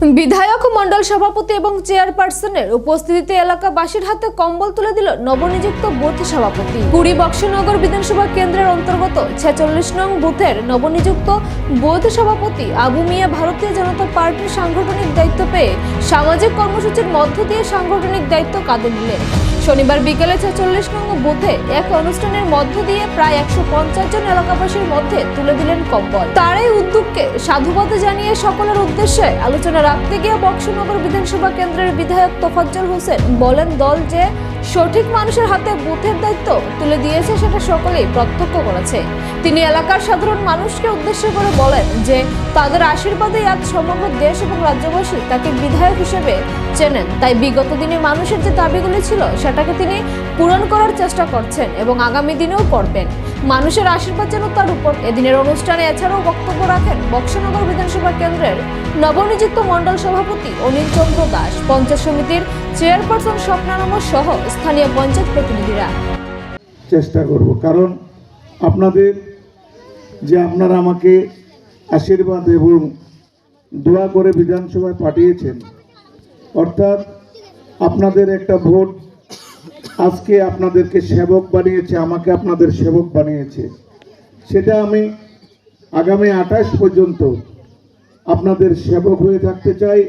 বিধায়ক মণ্ডল সভাপতি এবং চেয়ারপারসনের উপস্থিতিতে এলাকাবাসীর হাতে কম্বল তুলে দিল নবনিযুক্ত বুথ সভাপতি। কুড়ি বক্সনগর বিধানসভা কেন্দ্রের অন্তর্গত 46 নং বুথের নবনিযুক্ত বুথ সভাপতি আবু মিয়া ভারতীয় জনতা পার্টির সাংগঠনিক দায়িত্ব পেয়ে সামাজিক কর্মসূচির মধ্য দিয়ে সাংগঠনিক দায়িত্ব কাঁধে নিলেন। শনিবার বিকেলে 46 নং বুথে এক অনুষ্ঠানের মধ্য দিয়ে প্রায় 150 জন এলাকাবাসীর মধ্যে তুলে দিলেন কম্বল। তার এই উদ্যোগকে সাধুবাদ জানিয়ে সকলের উদ্দেশ্যে আলোচনা রাখতে গিয়ে বক্সনগর বিধানসভা কেন্দ্রের বিধায়ক তোফাজ্জল হোসেন বলেন, দল যে সঠিক মানুষের হাতে বুথের দায়িত্ব তুলে দিয়েছে সেটা সকলেই প্রত্যক্ষ করেছে। তিনি এলাকার সাধারণ মানুষকে উদ্দেশ্য করে বলেন যে তাদের আশীর্বাদে আজ সমগ্র দেশ এবং রাজ্যবাসী তাকে বিধায়ক হিসেবে চেনেন। তাই বিগত দিনে মানুষের যে দাবিগুলি ছিল সেটাকে তিনি পূরণ করার চেষ্টা করছেন এবং আগামী দিনেও করবেন। মানুষের আশীর্বাদ যেন তার উপর। এদিনের অনুষ্ঠানে এছাড়াও বক্তব্য রাখেন বক্সনগর বিধানসভা কেন্দ্রের নবনিযুক্ত মণ্ডল সভাপতি অনিল চন্দ্র দাস, পঞ্চায়েত সমিতির চেয়ারপারসন স্বপ্নানম সহ স্থানীয় পঞ্চায়েত প্রতিনিধিরা। চেষ্টা করব, কারণ আপনাদের যে আপনারা আমাকে আশীর্বাদ এবং দোয়া করে বিধানসভায় পাঠিয়েছেন, অর্থাৎ আপনাদের একটা ভোট আজকে আপনাদেরকে সেবক বানিয়েছে, আমাকে আপনাদের সেবক বানিয়েছে। সেটা আমি আগামী 28 পর্যন্ত আপনাদের সেবক হয়ে থাকতে চাই,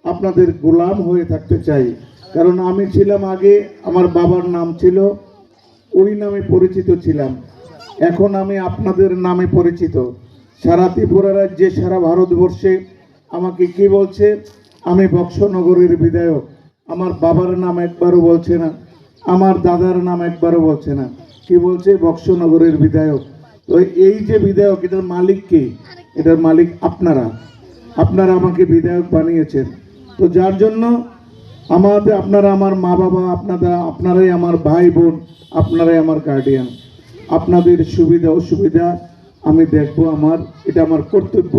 আপনাদের গোলাম হয়ে থাকতে চাই। কারণ আমি ছিলাম আগে, আমার বাবার নাম ছিল, ওই নামে পরিচিত ছিলাম। এখন আমি আপনাদের নামে পরিচিত। সারা ত্রিপুরা রাজ্যে, সারা ভারতবর্ষে আমাকে কি বলছে? আমি বক্সনগরের বিধায়ক। আমার বাবার নাম একবারও বলছে না, আমার দাদার নাম একবারও বলছে না, কি বলছে? বক্সনগরের বিধায়ক। তো এই যে বিধায়ক, এটার মালিক কে? এটার মালিক আপনারা। আপনারা আমাকে বিধায়ক বানিয়েছেন। তো যার জন্য আপনারা আমার মা বাবা, আপনারাই আমার ভাই বোন, আপনারাই আমার গার্ডিয়ান। আপনাদের সুবিধা অসুবিধা আমি দেখব, এটা আমার কর্তব্য।